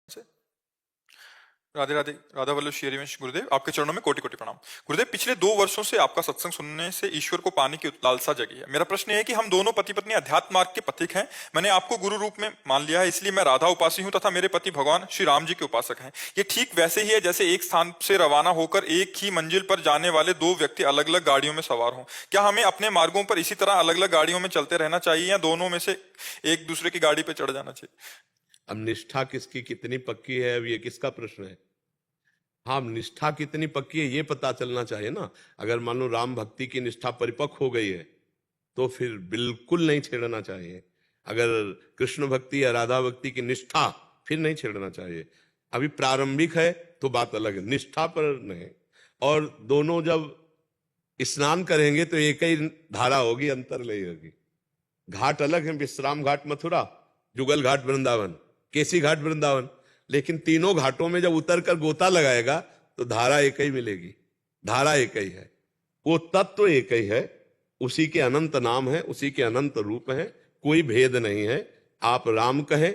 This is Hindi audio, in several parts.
से राधे राधे। राधा वल्लभ श्री हरिवंश गुरुदेव, आपके चरणों में कोटि कोटि प्रणाम। गुरुदेव, पिछले 2 वर्षों से आपका सत्संग सुनने से ईश्वर को पाने की लालसा जगी है। मेरा प्रश्न है कि हम दोनों पति पत्नी अध्यात्म मार्ग के पथिक हैं। मैंने आपको गुरु रूप में मान लिया है, इसलिए मैं राधा उपासी हूं तथा मेरे पति भगवान श्री राम जी के उपासक हैं। ये ठीक वैसे ही है जैसे एक स्थान से रवाना होकर एक ही मंजिल पर जाने वाले दो व्यक्ति अलग अलग गाड़ियों में सवार हों। क्या हमें अपने मार्गों पर इसी तरह अलग अलग गाड़ियों में चलते रहना चाहिए या दोनों में से एक दूसरे की गाड़ी पर चढ़ जाना चाहिए? अब निष्ठा किसकी कितनी पक्की है, अब ये किसका प्रश्न है? हाँ, निष्ठा कितनी पक्की है ये पता चलना चाहिए ना। अगर मान लो राम भक्ति की निष्ठा परिपक्व हो गई है तो फिर बिल्कुल नहीं छेड़ना चाहिए। अगर कृष्ण भक्ति या राधा भक्ति की निष्ठा, फिर नहीं छेड़ना चाहिए। अभी प्रारंभिक है तो बात अलग है, निष्ठा पर नहीं। और दोनों जब स्नान करेंगे तो एक ही धारा होगी, अंतर नहीं होगी। घाट अलग है, विश्राम घाट मथुरा, जुगल घाट वृंदावन, केसी घाट वृंदावन, लेकिन तीनों घाटों में जब उतर कर गोता लगाएगा तो धारा एक ही मिलेगी। धारा एक ही है, वो तत्व एक ही है, उसी के अनंत नाम है, उसी के अनंत रूप है, कोई भेद नहीं है। आप राम कहे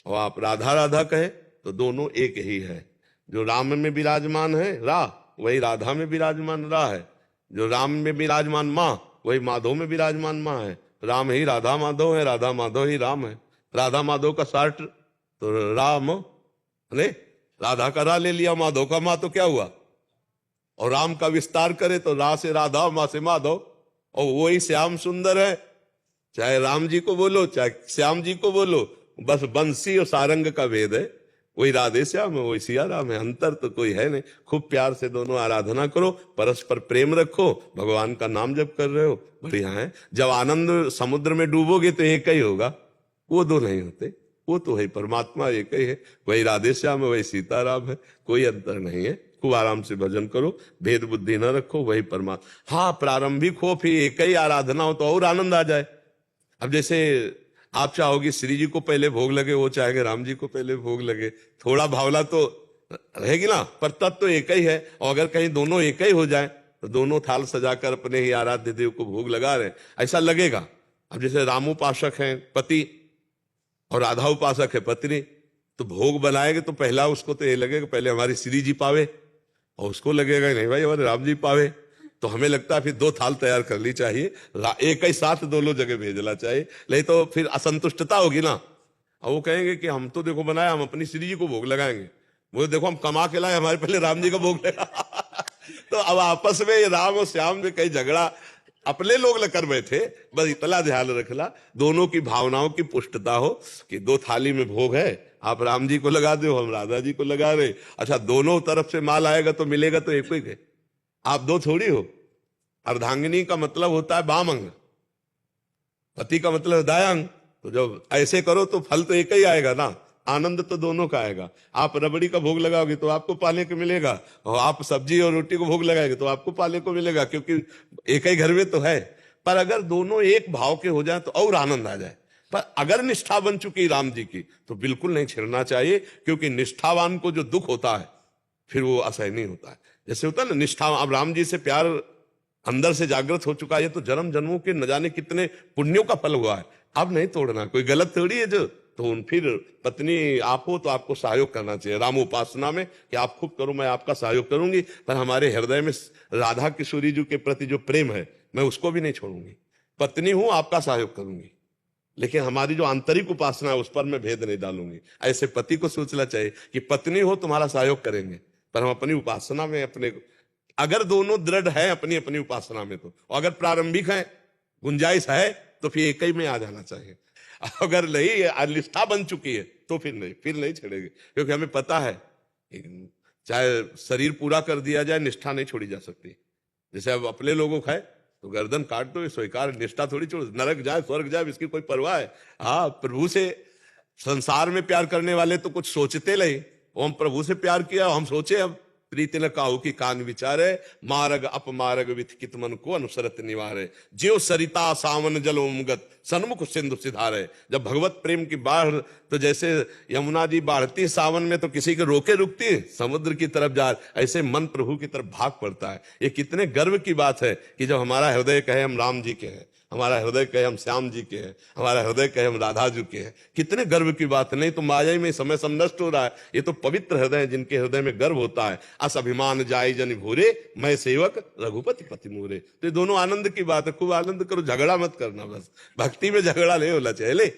और आप राधा राधा कहे तो दोनों एक ही है। जो राम में विराजमान है रा, वही राधा में विराजमान रा है। जो राम में विराजमान माँ, वही माधव में विराजमान माँ है। राम ही राधा माधव है, राधा माधव ही राम है। राधा माधव का सार्ट तो राम, ने राधा का रा ले लिया, माधव का माँ तो क्या हुआ? और राम का विस्तार करे तो रा से राधा, माँ से माधव, और वही श्याम सुंदर है। चाहे राम जी को बोलो चाहे श्याम जी को बोलो, बस बंसी और सारंग का भेद है। वही राधे श्याम है, वही सिया राम है, अंतर तो कोई है नहीं। खूब प्यार से दोनों आराधना करो, परस्पर प्रेम रखो, भगवान का नाम जप कर रहे हो, बढ़िया है। जब आनंद समुद्र में डूबोगे तो एक ही होगा, वो दो नहीं होते, वो तो है परमात्मा एक ही है। वही राधे श्याम है, वही सीताराम है, कोई अंतर नहीं है। खूब आराम से भजन करो, भेद बुद्धि न रखो, वही परमात्मा। हाँ, प्रारंभिक हो फिर एक ही आराधना हो तो और आनंद आ जाए। अब जैसे आप चाहोगे श्री जी को पहले भोग लगे, वो चाहेंगे राम जी को पहले भोग लगे, थोड़ा भावना तो रहेगी ना, पर तत्व तो एक ही है। और अगर कहीं दोनों एक ही हो जाए तो दोनों थाल सजाकर अपने ही आराध्य देव को भोग लगा रहे, ऐसा लगेगा। अब जैसे रामोपासक हैं पति और राधा उपासक है पत्नी, तो भोग बनाएंगे तो पहला उसको तो ये लगेगा पहले हमारी श्री जी पावे, और उसको लगेगा नहीं भाई हमारे राम जी पावे। तो हमें लगता है फिर दो थाल तैयार कर ली चाहिए, एक ही साथ दोनों जगह भेजना चाहिए, नहीं तो फिर असंतुष्टता होगी ना। और वो कहेंगे कि हम तो देखो बनाया, हम अपनी श्री जी को भोग लगाएंगे, वो देखो हम कमा के लाए, हमारे पहले राम जी का भोग लगा। तो अब आपस में राम और श्याम में कई झगड़ा अपने लोग लेकर बैठे। बस इतना ध्यान रखना, दोनों की भावनाओं की पुष्टता हो कि दो थाली में भोग है, आप राम जी को लगा दो, हम राधा जी को लगा रहे। अच्छा, दोनों तरफ से माल आएगा तो मिलेगा तो एक ही है, आप दो थोड़ी हो। अर्धांगिनी का मतलब होता है बाम अंग, पति का मतलब है दायां अंग। तो जब ऐसे करो तो फल तो एक ही आएगा ना, आनंद तो दोनों का आएगा। आप रबड़ी का भोग लगाओगे तो आपको पाने को मिलेगा, और आप सब्जी और रोटी को भोग लगाएंगे तो आपको पाने को मिलेगा, क्योंकि एक ही घर में तो है। पर अगर दोनों एक भाव के हो जाए तो और आनंद आ जाए। पर अगर निष्ठा बन चुकी राम जी की तो बिल्कुल नहीं छेड़ना चाहिए, क्योंकि निष्ठावान को जो दुख होता है फिर वो असहनीय होता है। जैसे होता है ना निष्ठा, अब राम जी से प्यार अंदर से जागृत हो चुका है तो जन्म जन्मों के न जाने कितने पुण्यों का फल हुआ है, अब नहीं तोड़ना। कोई गलत थोड़ी है जो, तो फिर पत्नी आप हो तो आपको सहयोग करना चाहिए राम उपासना में, कि आप खूब करो मैं आपका सहयोग करूंगी, पर हमारे हृदय में राधा किशोरी जी के प्रति जो प्रेम है मैं उसको भी नहीं छोड़ूंगी। पत्नी हूं, आपका सहयोग करूंगी, लेकिन हमारी जो आंतरिक उपासना है उस पर मैं भेद नहीं डालूंगी। ऐसे पति को सोचना चाहिए कि पत्नी हो तुम्हारा सहयोग करेंगे, पर हम अपनी उपासना में अपने, अगर दोनों दृढ़ है अपनी अपनी उपासना में तो, अगर प्रारंभिक है गुंजाइश है तो फिर एक ही में आ जाना चाहिए। अगर नहीं निष्ठा बन चुकी है तो फिर नहीं छेड़ेंगे, क्योंकि हमें पता है चाहे शरीर पूरा कर दिया जाए निष्ठा नहीं छोड़ी जा सकती। जैसे अब अपने लोगों को है तो गर्दन काट दो, स्वीकार, निष्ठा थोड़ी छोड़, नरक जाए स्वर्ग जाए इसकी कोई परवाह है? हाँ, प्रभु से संसार में प्यार करने वाले तो कुछ सोचते नहीं, हम प्रभु से प्यार किया, हम सोचे अब प्रीति न काहू की कान विचारे, मार्ग अपमार्ग विथ कित मन को अनुसरत निवारे, ज्यो सरिता सावन जल उमगत सन्मुख सिंधु सिधारे। जब भगवत प्रेम की बाढ़, तो जैसे यमुना जी बाढ़ती सावन में तो किसी के रोके रुकती है, समुद्र की तरफ जा, ऐसे मन प्रभु की तरफ भाग पड़ता है। ये कितने गर्व की बात है कि जब हमारा हृदय कहे हम राम जी के हैं, हमारा हृदय कहे हम श्याम जी के हैं, हमारा हृदय कहे हम राधा जी के हैं। कितने गर्व की बात है। नहीं तो माया में समय सब नष्ट हो रहा है। ये तो पवित्र हृदय है जिनके हृदय में गर्व होता है। अस अभिमान जाय जन भूरे, मैं सेवक रघुपति पति मोरे। तो ये दोनों आनंद की बात है। खूब आनंद करो, झगड़ा मत करना। बस भक्ति में झगड़ा नहीं होना चाहिए। ले